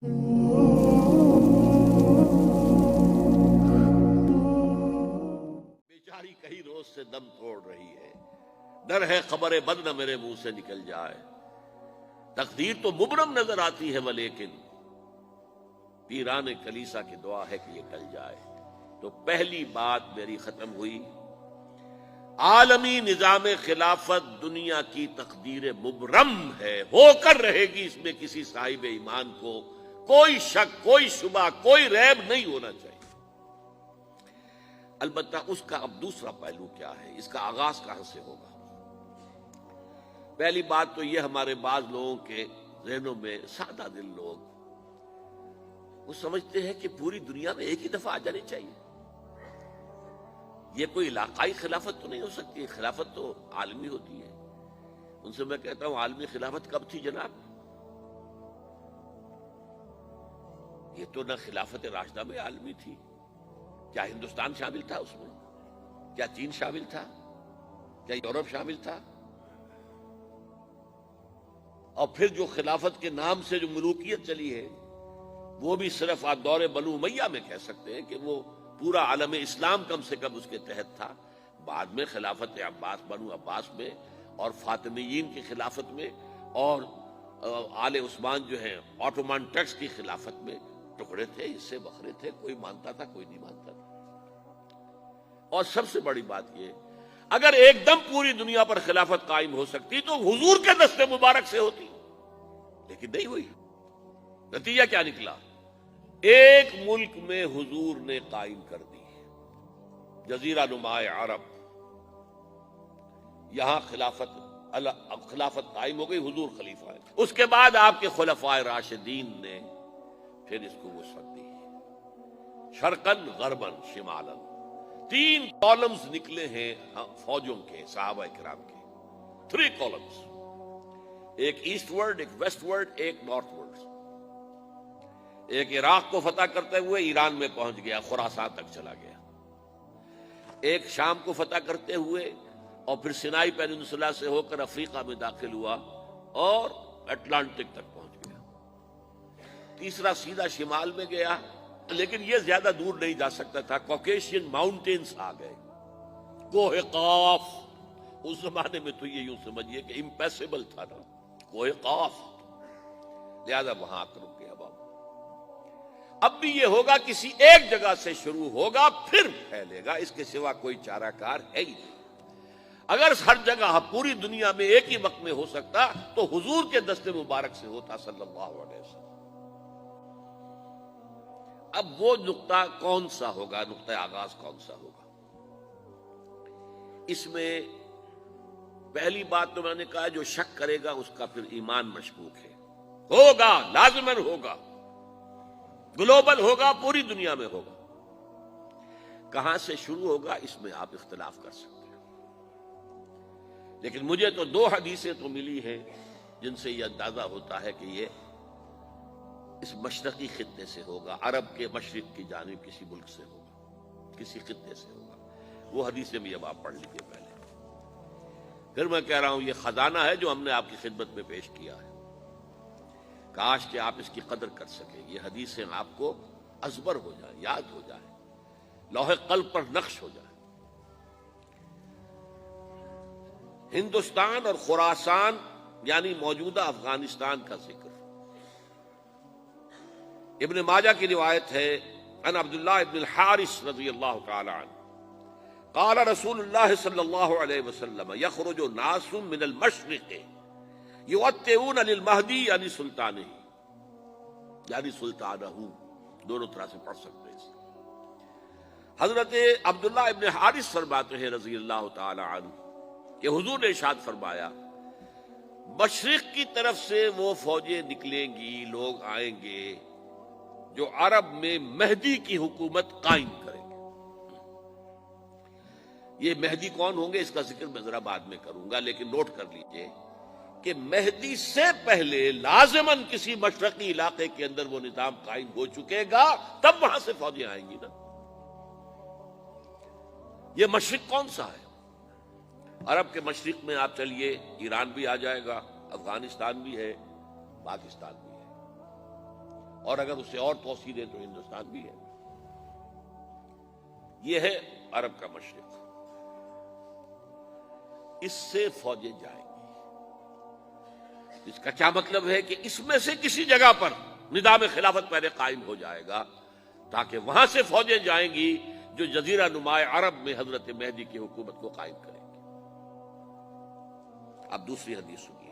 بیچاری کئی روز سے دم توڑ رہی ہے، ڈر ہے خبر بد نہ میرے منہ سے نکل جائے، تقدیر تو مبرم نظر آتی ہے ولیکن پیران کلیسا کی دعا ہے کہ یہ ٹل جائے۔ تو پہلی بات میری ختم ہوئی، عالمی نظام خلافت دنیا کی تقدیر مبرم ہے، ہو کر رہے گی، اس میں کسی صاحب ایمان کو کوئی شک، کوئی شبہ، کوئی ریب نہیں ہونا چاہیے۔ البتہ اس کا اب دوسرا پہلو کیا ہے، اس کا آغاز کہاں سے ہوگا؟ پہلی بات تو یہ، ہمارے بعض لوگوں کے ذہنوں میں، سادہ دل لوگ وہ سمجھتے ہیں کہ پوری دنیا میں ایک ہی دفعہ آ جانی چاہیے، یہ کوئی علاقائی خلافت تو نہیں ہو سکتی، خلافت تو عالمی ہوتی ہے۔ ان سے میں کہتا ہوں، عالمی خلافت کب تھی جناب؟ یہ تو نہ خلافت راشدہ میں عالمی تھی، کیا ہندوستان شامل تھا اس میں؟ کیا چین شامل تھا؟ کیا یورپ شامل تھا؟ اور پھر جو خلافت کے نام سے جو ملوکیت چلی ہے، وہ بھی صرف آپ دور بنو امیہ میں کہہ سکتے ہیں کہ وہ پورا عالم اسلام کم سے کم اس کے تحت تھا۔ بعد میں خلافت عباس، بنو عباس میں، اور فاطمیین کی خلافت میں، اور آل عثمان جو ہیں آٹومان ٹرکس کی خلافت میں ٹکڑے تھے، حصے بکھرے تھے، کوئی مانتا تھا، کوئی نہیں مانتا تھا۔ اور سب سے بڑی بات یہ، اگر ایک دم پوری دنیا پر خلافت قائم ہو سکتی تو حضور کے دست مبارک سے ہوتی، لیکن نہیں ہوئی۔ نتیجہ کیا نکلا؟ ایک ملک میں حضور نے قائم کر دی، جزیرہ نما عرب، یہاں خلافت قائم ہو گئی، حضور خلیفہ ہے۔ اس کے بعد آپ کے خلفائے راشدین نے پھر اس کو وسعت دی، شرقاً غرباً شمالاً، 3 کالمز نکلے ہیں فوجوں کے، صحابہ کرام کے، 3 کالمز، ایک ایسٹ ورڈ، ایک ویسٹ ورڈ، ایک نارتھ ورڈ۔ ایک عراق کو فتح کرتے ہوئے ایران میں پہنچ گیا، خراسان تک چلا گیا، ایک شام کو فتح کرتے ہوئے اور پھر سینائی پیننسولا سے ہو کر افریقہ میں داخل ہوا اور اٹلانٹک تک پہنچ گیا، تیسرا سیدھا شمال میں گیا، لیکن یہ زیادہ دور نہیں جا سکتا تھا، کوکیشین ماؤنٹینز آ گئے، کوہ قاف، اس زمانے میں تو یہ یوں سمجھیے کہ امپیسیبل تھا نا، کوہ قاف، لہذا وہاں آ کر رک گیا بابا۔ اب بھی یہ ہوگا، کسی ایک جگہ سے شروع ہوگا پھر پھیلے گا، اس کے سوا کوئی چارہ کار ہے ہی نہیں۔ اگر ہر جگہ پوری دنیا میں ایک ہی وقت میں ہو سکتا تو حضور کے دست مبارک سے ہوتا صلی اللہ علیہ وسلم۔ اب وہ نقطہ کون سا ہوگا، نقطہ آغاز کون سا ہوگا؟ اس میں پہلی بات تو میں نے کہا، جو شک کرے گا اس کا پھر ایمان مشکوک ہے، ہوگا، لازماً ہوگا، گلوبل ہوگا، پوری دنیا میں ہوگا۔ کہاں سے شروع ہوگا اس میں آپ اختلاف کر سکتے ہیں، لیکن مجھے تو 2 حدیثیں تو ملی ہیں جن سے یہ اندازہ ہوتا ہے کہ یہ اس مشرقی خطے سے ہوگا، عرب کے مشرق کی جانب کسی ملک سے ہوگا، کسی خطے سے ہوگا۔ وہ حدیثیں بھی اب آپ پڑھ لیجیے پہلے، پھر میں کہہ رہا ہوں یہ خزانہ ہے جو ہم نے آپ کی خدمت میں پیش کیا ہے، کاش کہ آپ اس کی قدر کر سکیں، یہ حدیثیں آپ کو ازبر ہو جائیں، یاد ہو جائیں، لوح قلب پر نقش ہو جائیں۔ ہندوستان اور خراسان یعنی موجودہ افغانستان کا ذکر، ابن ماجہ کی روایت ہے، ان عبداللہ ابن الحارث رضی اللہ تعالی عنہ قال رسول اللہ صلی اللہ علیہ وسلم یخرج ناس من المشرق یوطئون للمہدی یعنی سلطانہ، یعنی سلطانہ، دونوں طرح سے پڑھ سکتے ہیں۔ حضرت عبداللہ ابن حارث فرماتے ہیں رضی اللہ تعالی عنہ کہ حضور نے ارشاد فرمایا، مشرق کی طرف سے وہ فوجیں نکلیں گی، لوگ آئیں گے جو عرب میں مہدی کی حکومت قائم کریں گے۔ یہ مہدی کون ہوں گے اس کا ذکر میں ذرا بعد میں کروں گا، لیکن نوٹ کر لیجئے کہ مہدی سے پہلے لازماً کسی مشرقی علاقے کے اندر وہ نظام قائم ہو چکے گا، تب وہاں سے فوجیں آئیں گی نا۔ یہ مشرق کون سا ہے؟ عرب کے مشرق میں آپ چلیے، ایران بھی آ جائے گا، افغانستان بھی ہے، پاکستان بھی ہے، اور اگر اسے اور توسیع دیں تو ہندوستان بھی ہے۔ یہ ہے عرب کا مشرق، اس سے فوجیں جائیں گی۔ اس کا کیا مطلب ہے کہ اس میں سے کسی جگہ پر نظام خلافت پہلے قائم ہو جائے گا، تاکہ وہاں سے فوجیں جائیں گی جو جزیرہ نما عرب میں حضرت مہدی کی حکومت کو قائم کریں گی۔ اب دوسری حدیث سنیے،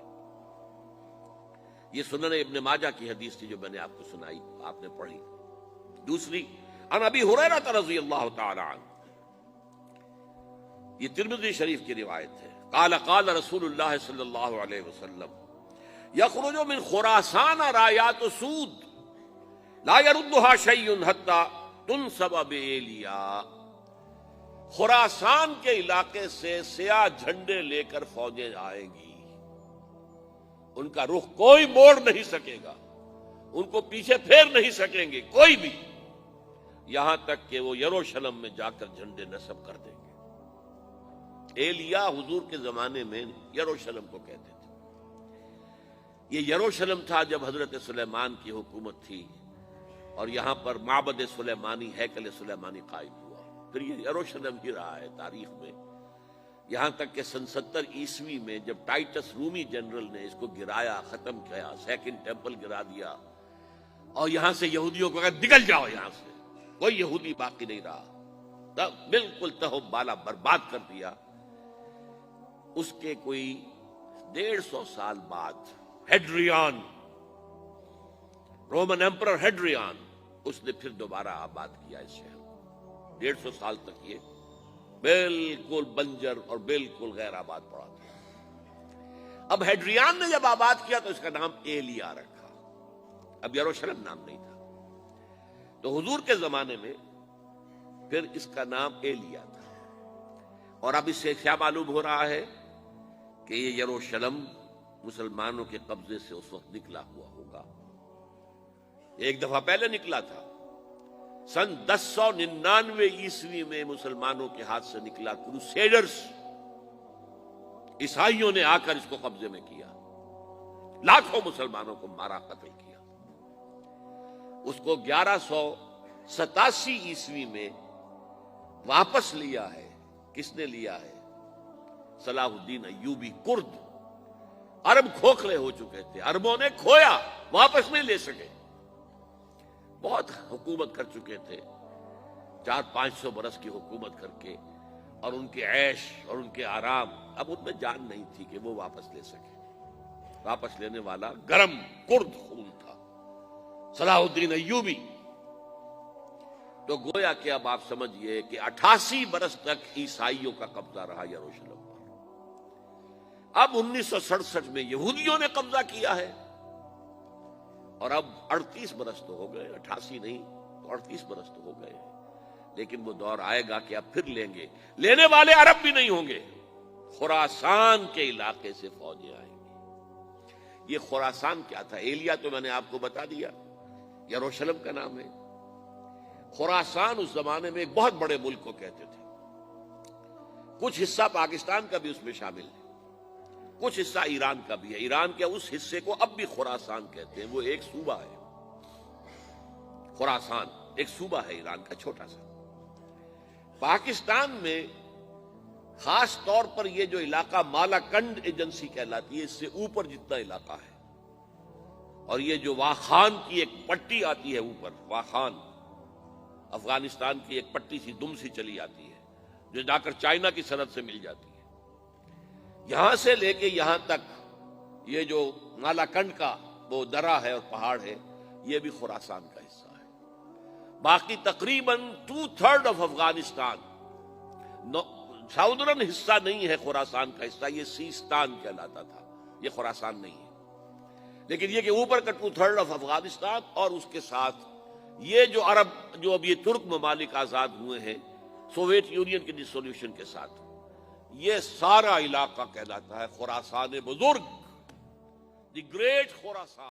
یہ سنن ابن ماجہ کی حدیث تھی جو میں نے آپ کو سنائی، آپ نے پڑھی۔ دوسری، عن ابی ہریرہ رضی اللہ تعالی عنہ، یہ ترمذی شریف کی روایت ہے، قال قال رسول اللہ صلی اللہ علیہ وسلم یخرج من خراسان رایات سود لا يردها شیء حتی تنصب بایلیا۔ خراسان کے علاقے سے سیاہ جھنڈے لے کر فوجیں آئیں گی، ان کا رخ کوئی موڑ نہیں سکے گا، ان کو پیچھے پھیر نہیں سکیں گے کوئی بھی، یہاں تک کہ وہ یروشلم میں جا کر جھنڈے نصب کر دیں گے۔ ایلیا حضور کے زمانے میں یروشلم کو کہتے تھے۔ یہ یروشلم تھا جب حضرت سلیمان کی حکومت تھی اور یہاں پر معبد سلیمانی، ہیکل سلیمانی قائم ہوا، پھر یہ یروشلم ہی رہا ہے تاریخ میں، یہاں تک کہ سن 70 عیسوی میں جب ٹائٹس رومی جنرل نے اس کو گرایا، ختم کیا، سیکنڈ ٹیمپل گرا دیا، اور یہاں سے یہودیوں کو کہا نکل جاؤ یہاں سے، کوئی یہودی باقی نہیں رہا، تب بالکل تہو بالا برباد کر دیا۔ اس کے کوئی 150 سال بعد ہیڈریان، رومن ایمپرر ہیڈریان، اس نے پھر دوبارہ آباد کیا اس شہر کو۔ 150 سال تک یہ بالکل بنجر اور بالکل غیر آباد پڑا تھا۔ اب ہیڈریان نے جب آباد کیا تو اس کا نام ایلیا رکھا، اب یروشلم نام نہیں تھا۔ تو حضور کے زمانے میں پھر اس کا نام ایلیا تھا، اور اب اس سے کیا معلوم ہو رہا ہے کہ یہ یروشلم مسلمانوں کے قبضے سے اس وقت نکلا ہوا ہوگا۔ ایک دفعہ پہلے نکلا تھا، سن 1099 عیسوی میں مسلمانوں کے ہاتھ سے نکلا، کروسیڈرز عیسائیوں نے آ کر اس کو قبضے میں کیا، لاکھوں مسلمانوں کو مارا، قتل کیا۔ اس کو 1187 عیسوی میں واپس لیا ہے۔ کس نے لیا ہے؟ صلاح الدین ایوبی، کرد۔ عرب کھوکھلے ہو چکے تھے، عربوں نے کھویا، واپس نہیں لے سکے، بہت حکومت کر چکے تھے، 400-500 برس کی حکومت کر کے، اور ان کے عیش اور ان کے آرام، اب ان میں جان نہیں تھی کہ وہ واپس لے سکے۔ واپس لینے والا گرم کرد خون تھا، صلاح الدین ایوبی۔ تو گویا کہ اب آپ سمجھئے کہ 88 برس تک عیسائیوں کا قبضہ رہا یروشلم پر۔ اب 1967 میں یہودیوں نے قبضہ کیا ہے، اور اب 38 برس تو ہو گئے، 88 نہیں تو 38 برس تو ہو گئے، لیکن وہ دور آئے گا کہ اب پھر لیں گے، لینے والے عرب بھی نہیں ہوں گے، خراسان کے علاقے سے فوجیں آئیں گی۔ یہ خراسان کیا تھا؟ ایلیا تو میں نے آپ کو بتا دیا، یروشلم کا نام ہے۔ خراسان اس زمانے میں ایک بہت بڑے ملک کو کہتے تھے، کچھ حصہ پاکستان کا بھی اس میں شامل ہے، کچھ حصہ ایران کا بھی ہے۔ ایران کے اس حصے کو اب بھی خراسان کہتے ہیں، وہ ایک صوبہ ہے۔ خراسان ایک صوبہ ہے ایران کا، چھوٹا سا۔ پاکستان میں خاص طور پر یہ جو علاقہ مالاکنڈ ایجنسی کہلاتی ہے، اس سے اوپر جتنا علاقہ ہے، اور یہ جو واخان کی ایک پٹی آتی ہے اوپر، واخان افغانستان کی ایک پٹی سی دم سی چلی آتی ہے جو جا کر چائنا کی سرحد سے مل جاتی ہے، یہاں سے لے کے یہاں تک یہ جو مالاکنڈ کا وہ درہ ہے اور پہاڑ ہے، یہ بھی خراسان کا حصہ ہے۔ باقی تقریباً 2/3 آف افغانستان، ساؤدرن حصہ نہیں ہے خراسان کا حصہ، یہ سیستان کہلاتا تھا، یہ خراسان نہیں ہے۔ لیکن یہ کہ اوپر کا 2/3 آف افغانستان، اور اس کے ساتھ یہ جو عرب، جو اب یہ ترک ممالک آزاد ہوئے ہیں سوویت یونین کے ڈسولوشن کے ساتھ، یہ سارا علاقہ کہلاتا ہے خراسان بزرگ، دی گریٹ خراسان۔